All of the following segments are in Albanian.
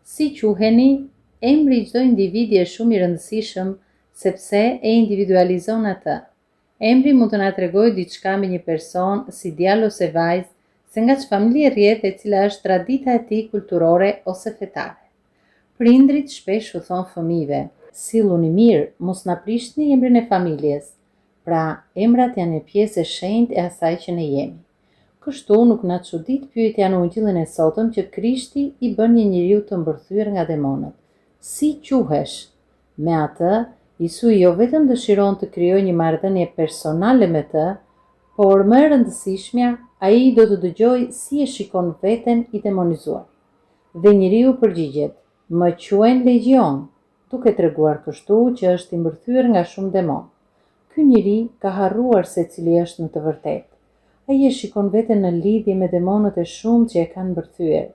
Si quheni, emri i çdo individi është shumë i rëndësishëm sepse e individualizon atë. Emri mund të na tregojë diçka mbi një person, si djalë ose vajzë, se nga ç'familje rrjedh e cila është tradita e tij kulturore ose fetare. Prindrit shpesh u thon fëmijëve: "Silluni mirë, mos na prishni emrin e familjes." Pra, emrat janë një pjesë e shenjtë e asaj që ne jemi. Kështu nuk na çudit pyetja në Ungjillin e sotëm që Krishti i bën një njeriu të mbërthyer nga demonët. Si quhesh? Me atë, Jesu jo vetëm dëshiron të krijojë një marrëdhënie personale me të, por më e rëndësishmja, ai do të dëgjojë si e shikon veten i demonizuar. Dhe njeriu përgjigjet: "Më quajnë Legjion", duke treguar kështu që është i mbërthyer nga shumë demon. Ky njeri ka harruar se cili është në të vërtetë. Ai e shikon veten në lidhje me demonët e shumë që e kanë mbërthyer.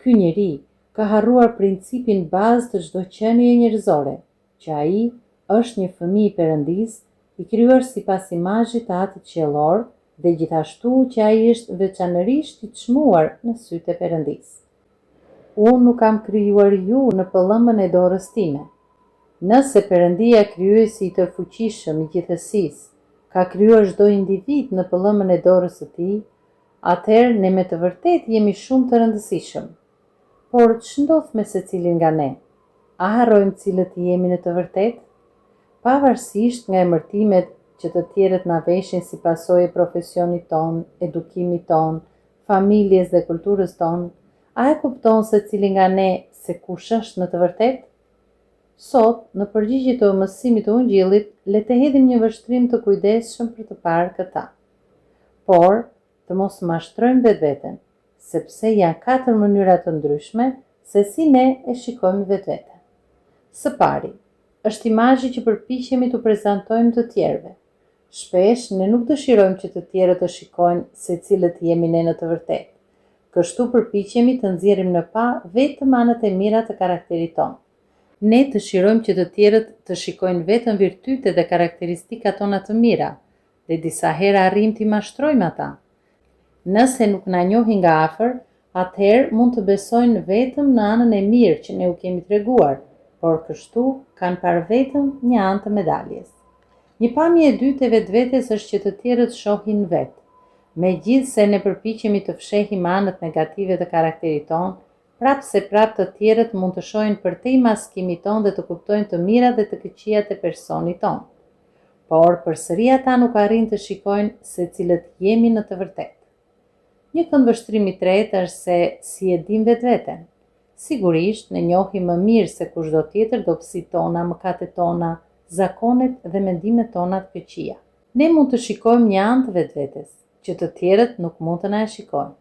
Ky njeri ka harruar principin bazë të çdo qenie njerëzore, që ai është një fëmijë i Perëndis, i krijuar sipas imazhit të Atit qiellor, dhe gjithashtu që ai është veçanërisht i çmuar në sytë e Perëndis. Unë nuk kam krijuar ju në pëllëmën e dorës time. Nëse Perëndia, krijuesi i të fuqishëm i gjithësisë, ka krijuar çdo individ në pëllëmën e dorës së tij, atëherë ne me të vërtetë jemi shumë të rëndësishëm. Por ç'ndodh me secilin nga ne? A harrojmë cilët jemi në të vërtetë? Pavarësisht nga emërtimet që të tjerët na veshin si pasojë e profesionit ton, edukimit ton, familjes dhe kulturës ton, a e kupton secili nga ne se kush është në të vërtetë? Sot, në përgjigje të mësimit të Ungjillit, le të hedhim një vështrim të kujdesshëm për të parë këta. Por, të mos mashtrojmë vetveten, sepse janë 4 mënyra të ndryshme se si ne e shikojmë vetveten. Së pari, është imazhi që përpiqemi të prezantojmë të tjerëve. Shpesh ne nuk dëshirojmë që të tjerët të shikojnë se cilët jemi ne në të vërtetë. Kështu përpiqemi të nxjerrim në pa vetëm anët e mira të karakterit tonë. Ne dëshirojmë që të tjerët të shikojnë vetëm virtytet dhe karakteristikat tona të mira, dhe disa herë arrijmë t'i mashtrojmë ata. Nëse nuk na njohin nga afër, atëherë mund të besojnë vetëm në anën e mirë që ne u kemi treguar, por kështu kanë parë vetëm një anë të medaljes. Një pamje e dytë e vetvetes është që të tjerët shohin vetë. Megjithse ne përpiqemi të fshehim anët negative të karakterit tonë, prapë se prapë të tjerët mund të shohin përtej maskimit tonë dhe të kuptojnë të mirat dhe të këqijat e personit tonë. Por përsëri ata nuk arrin të shikojnë se cilët jemi në të vërtetë. Një këndvështrim i tretë është se si e dim vetveten. Sigurisht, ne njohim më mirë se kushdo tjetër dobësitë tona, mëkatet tona, zakonet dhe mendimet tona të këqija. Ne mund të shikojmë një anë të vetvetes, që të tjerët nuk mund të na e shikojnë.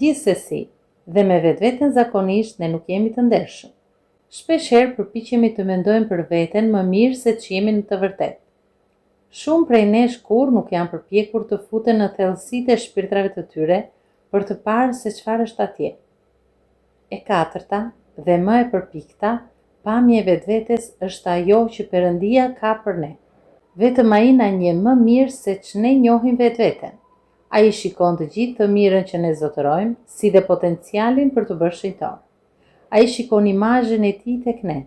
Gjithsesi, dhe me vetveten zakonisht ne nuk jemi të ndershëm. Shpeshherë përpiqemi të mendojmë për veten më mirë se ç'jemi në të vërtetë. Shumë prej nesh kurrë nuk janë përpjekur të futen në thellësitë e shpirtrave të tyre për të parë se çfarë është atje. E katërta dhe më e përpikta, pamja e vetvetes është ajo që Perëndia ka për ne. Vetëm ai na njeh më mirë se ç'ne njohim vetveten. Ai shikon të gjithë të mirën që ne zotërojmë, si dhe potencialin për të bërë shenjtor. Ai shikon imazhin e tij tek ne.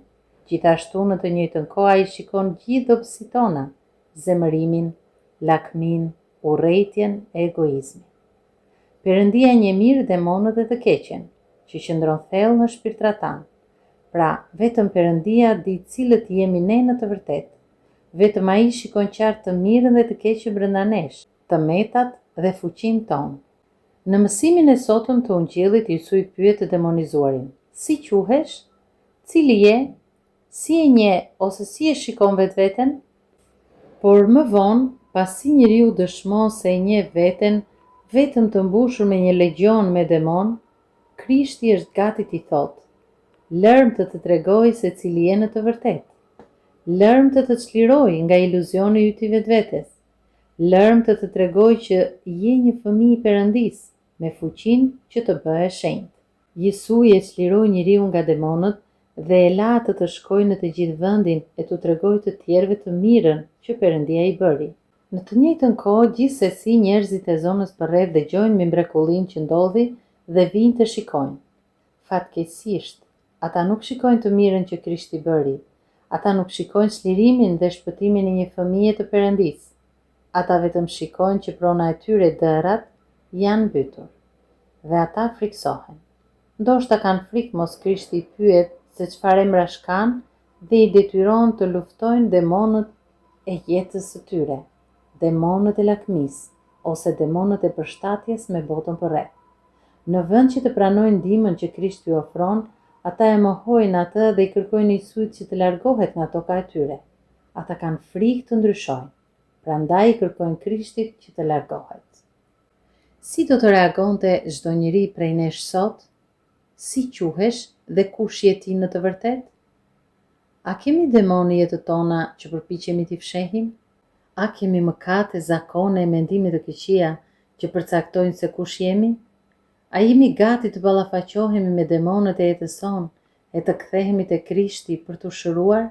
Gjithashtu në të njëjtën kohë ai shikon gjithë dobësitë tona, zemërimin, lakmin, urrëtitjen e egoizmin. Perëndia njeh mirë demonët dhe të keqen, që qëndron thellë në shpirtrat tanë. Pra, vetëm Perëndia di cilët jemi ne në të vërtetë. Vetëm ai shikon qartë të mirën dhe të keqen brenda nesh, të metat dhe fuqinë tonë. Në mësimin e sotëm të Ungjillit, Jesu i pyet të demonizuarin: "Si quhesh? Cili je? Si e njeh ose si e shikon vetveten?" Por më vonë, pasi njeriu dëshmon se e njeh veten, vetëm të mbushur me një legjion me demon, Krishti është gati t'i thotë: "Lërm të të tregoj se cili je në të vërtetë. Lërm të të çliroj nga iluzioni yt i vetvetes. Lërm të të tregoj që je një fëmijë i Perëndis, me fuqinë që të bëhe shenjtë." Jesu i çliroi njeriu nga demonët dhe e la atë të shkojë në të gjithë vendin e t'u tregojë të tjerëve të mirën që Perëndia i bëri. Në të njëjtën kohë, gjithsesi njerëzit e zonës përreth dëgjojnë mbi mrekullinë që ndodhi dhe vijnë të shikojnë. Fatkeqësisht, Ata nuk shikojnë të mirën që Krishti bëri. Ata nuk shikojnë çlirimin dhe shpëtimin e një fëmije të Perëndisë. Ata vetëm shikojnë që prona e tyre dërat janë mbytur. Dhe ata friksohen. Ndoshta kanë frikë mos Krishti i pyet se çfarë emrash kanë dhe i detyron të luftojnë demonët e jetës së tyre, demonët e lakmisë, ose demonët e përshtatjes me botën përreth. Në vend që të pranojnë ndihmën që Krishti i ofron, ata e mohojnë atë dhe i kërkojnë Isuit që të largohet nga toka e tyre. Ata kanë frikë të ndryshojnë, prandaj i kërkojnë Krishtit që të largohet. Si do të reagonte çdo njeri prej nesh sot? Si quhesh dhe kush je ti në të vërtetë? A kemi demon në jetët tona që përpiqemi t'i fshehim? A kemi mëkate, zakone e mendime të këqija që përcaktojnë se kush jemi? A jemi gati të ballafaqohemi me demonët e jetës sonë e të kthehemi te Krishti për t'u shëruar?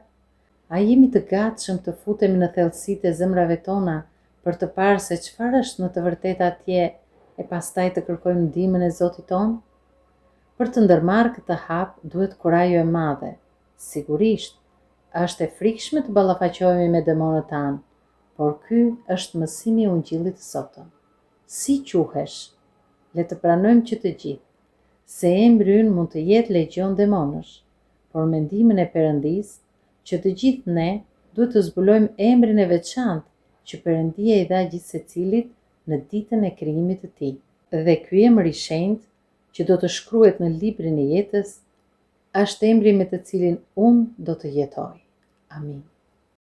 A jemi të gatshëm të futemi në thellësitë e zemrave tona për të parë se çfarë është në të vërtetë atje e pastaj të kërkojmë ndihmën e Zotit tonë? Për të ndërmarrë këtë hap duhet kurajo e madhe. Sigurisht, është e frikshme të ballafaqohemi me demonët tanë, por ky është mësimi i Ungjillit të sotëm. Si quhesh? Le të pranojmë që të gjithë, se emri ynë mund të jetë legjion demonësh, por me ndihmën e Perëndisë, që të gjithë ne duhet të zbulojmë emrin e veçantë që Perëndia i dha gjithë secilit në ditën e krijimit të tij. Dhe ky emër i shenjtë që do të shkruhet në librin e jetës, është emri me të cilin unë do të jetoj. Amin.